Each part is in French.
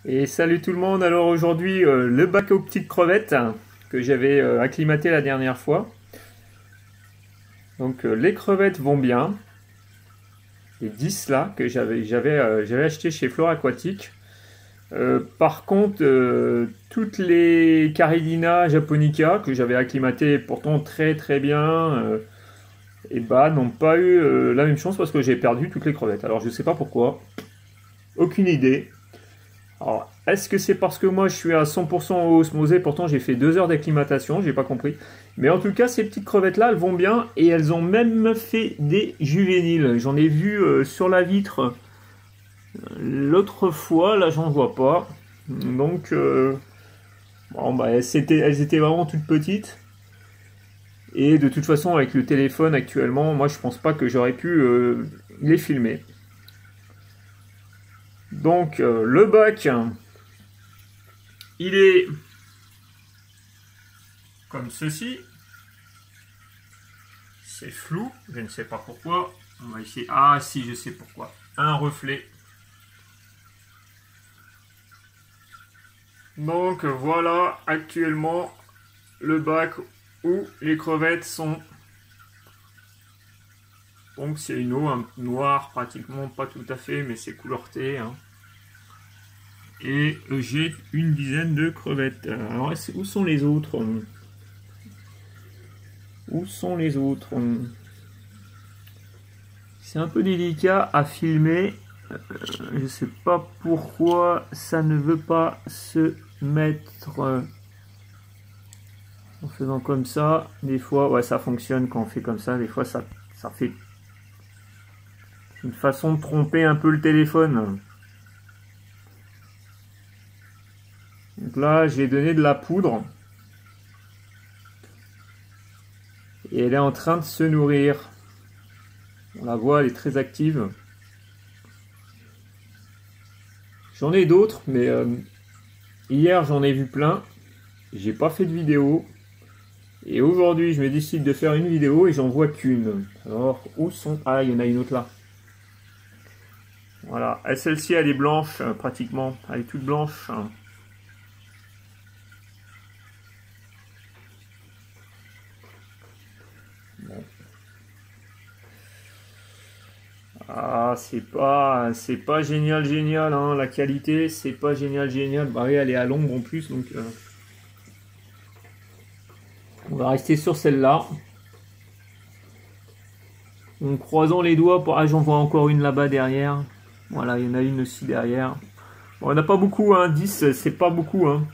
Et salut tout le monde, alors aujourd'hui le bac aux petites crevettes que j'avais acclimaté la dernière fois. Donc les crevettes vont bien, les 10 là que j'avais acheté chez Flore Aquatique. Par contre, toutes les Caridina japonica que j'avais acclimatées pourtant très très bien, et bah n'ont pas eu la même chance parce que j'ai perdu toutes les crevettes. Alors je sais pas pourquoi, aucune idée. Alors, est-ce que c'est parce que moi je suis à 100% au osmosé, pourtant j'ai fait 2 heures d'acclimatation, j'ai pas compris. Mais en tout cas, ces petites crevettes-là, elles vont bien et elles ont même fait des juvéniles. J'en ai vu sur la vitre l'autre fois, là j'en vois pas. Donc, bon, bah, elles étaient vraiment toutes petites. Et de toute façon, avec le téléphone actuellement, moi je pense pas que j'aurais pu les filmer. Donc, le bac. Il est comme ceci. C'est flou, je ne sais pas pourquoi. On va essayer. Ah si, je sais pourquoi. Un reflet. Donc voilà actuellement le bac où les crevettes sont. Donc c'est une eau noire pratiquement, pas tout à fait, mais c'est couleur thé. Hein. Et j'ai une dizaine de crevettes. Alors où sont les autres? Où sont les autres? C'est un peu délicat à filmer. Je sais pas pourquoi ça ne veut pas se mettre en faisant comme ça. Des fois, ouais, ça fonctionne quand on fait comme ça. Des fois, ça fait une façon de tromper un peu le téléphone. Donc là, j'ai donné de la poudre. Et elle est en train de se nourrir. On la voit, elle est très active. J'en ai d'autres, mais hier j'en ai vu plein. J'ai pas fait de vidéo. Et aujourd'hui, je me décide de faire une vidéo et j'en vois qu'une. Alors, où sont... Ah, il y en a une autre là. Voilà. Celle-ci, elle est blanche, pratiquement. Elle est toute blanche. Bon. Ah, c'est pas génial, hein. La qualité, c'est pas génial. Bah oui, elle est à l'ombre en plus, donc... On va rester sur celle-là. En croisant les doigts, pour... ah, j'en vois encore une là-bas derrière. Voilà, il y en a une aussi derrière. Bon, on n'a pas beaucoup, hein. 10, c'est pas beaucoup, hein.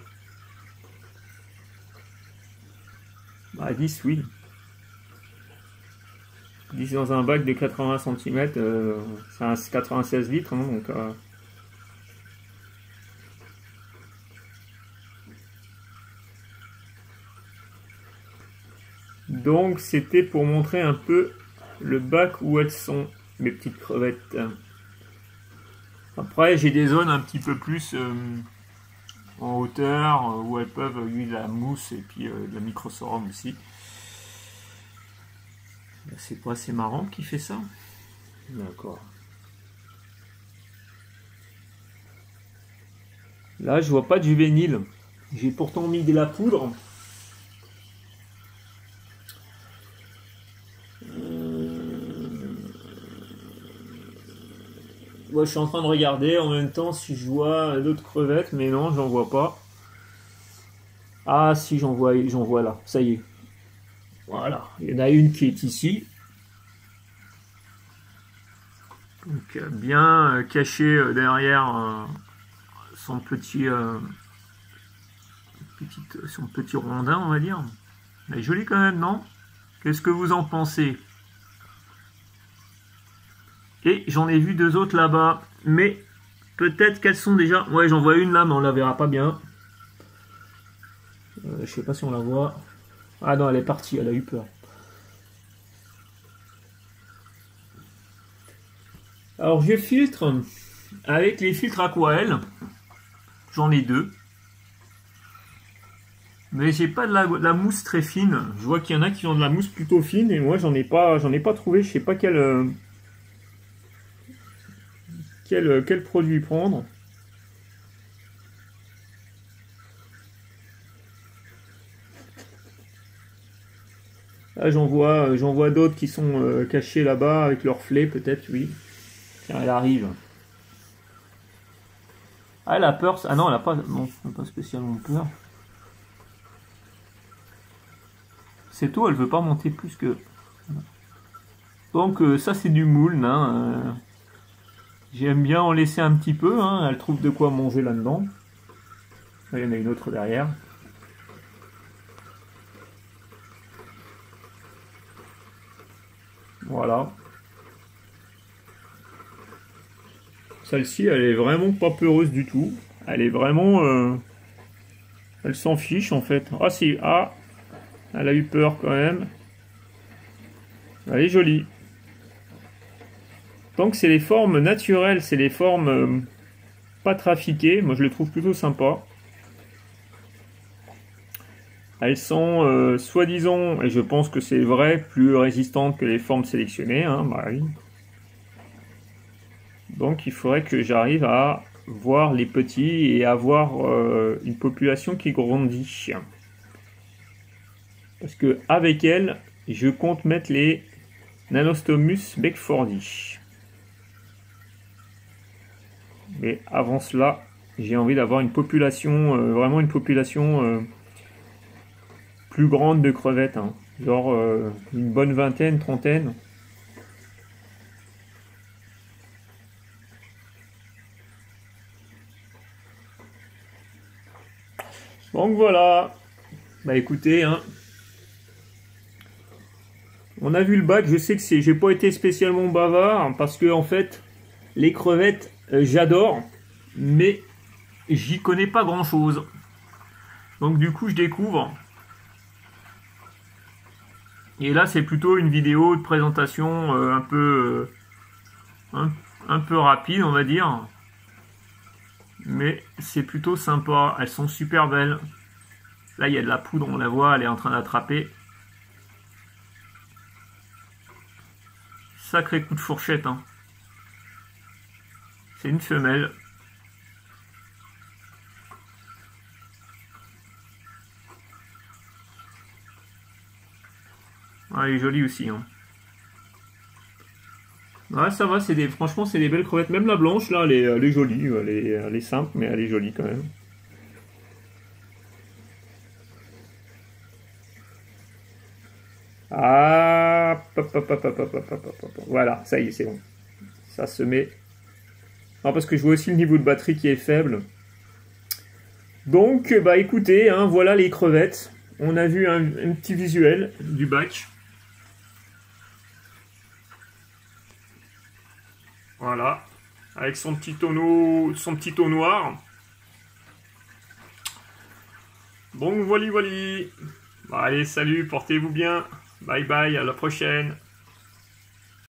Bah, 10, oui. 10 dans un bac de 80 cm, c'est un 96 litres, hein, donc... Donc, c'était pour montrer un peu le bac où elles sont, mes petites crevettes. Après, j'ai des zones un petit peu plus en hauteur où elles peuvent utiliser de la mousse et puis de la microsorum aussi. C'est quoi, c'est marrant qui fait ça? D'accord. Là, je vois pas de juvénile. J'ai pourtant mis de la poudre. Ouais, je suis en train de regarder en même temps si je vois d'autres crevettes, mais non, j'en vois pas. Ah si, j'en vois là, ça y est. Voilà, il y en a une qui est ici. Donc bien caché derrière son petit rondin, on va dire. Elle est jolie quand même, non? Qu'est-ce que vous en pensez? Et j'en ai vu 2 autres là-bas, mais peut-être qu'elles sont déjà... Ouais, j'en vois une là, mais on la verra pas bien. Je sais pas si on la voit. Ah non, elle est partie, elle a eu peur. Alors je filtre avec les filtres Aquael. J'en ai 2. Mais j'ai pas de la mousse très fine. Je vois qu'il y en a qui ont de la mousse plutôt fine et moi j'en ai pas trouvé. Je sais pas quel produit prendre. Là, j'en vois d'autres qui sont cachés là-bas avec leur flets, peut-être, oui. Tiens, elle arrive. Ah, elle a peur. Ah non, elle a pas... Non, elle n'a pas spécialement peur. C'est tout, elle veut pas monter plus que... Donc, ça, c'est du moule, hein. J'aime bien en laisser un petit peu, hein. Elle trouve de quoi manger là-dedans. Là, il y en a une autre derrière. Voilà. Celle-ci, elle est vraiment pas peureuse du tout. Elle est vraiment... Elle s'en fiche, en fait. Ah si, ah, elle a eu peur quand même. Elle est jolie. Donc c'est les formes naturelles, c'est les formes pas trafiquées. Moi, je les trouve plutôt sympas. Elles sont, soi-disant, et je pense que c'est vrai, plus résistantes que les formes sélectionnées. Hein, bah oui. Donc il faudrait que j'arrive à voir les petits et avoir une population qui grandit. Parce que avec elles, je compte mettre les Nanostomus beckfordi. Mais avant cela, j'ai envie d'avoir une population, vraiment une population plus grande de crevettes. Hein. Genre une bonne vingtaine, trentaine. Donc voilà. Bah écoutez, hein. On a vu le bac, je sais que j'ai pas été spécialement bavard, parce que en fait, les crevettes, j'adore, mais j'y connais pas grand chose. Donc du coup, je découvre. Et là, c'est plutôt une vidéo de présentation un peu rapide, on va dire. Mais c'est plutôt sympa. Elles sont super belles. Là, il y a de la poudre, on la voit, elle est en train d'attraper. Sacré coup de fourchette. Hein. C'est une femelle. Ah, elle est jolie aussi. Hein. Ouais, ça va, franchement, c'est des belles crevettes. Même la blanche, là, elle est jolie. Elle est simple, mais elle est jolie quand même. Ah, voilà, ça y est, c'est bon. Ça se met. Non, parce que je vois aussi le niveau de batterie qui est faible. Donc, bah écoutez, hein, voilà les crevettes. On a vu un petit visuel du bac. Voilà, avec son petit tonneau noir. Donc voilà, voilà. Allez, salut, portez-vous bien. Bye bye, à la prochaine.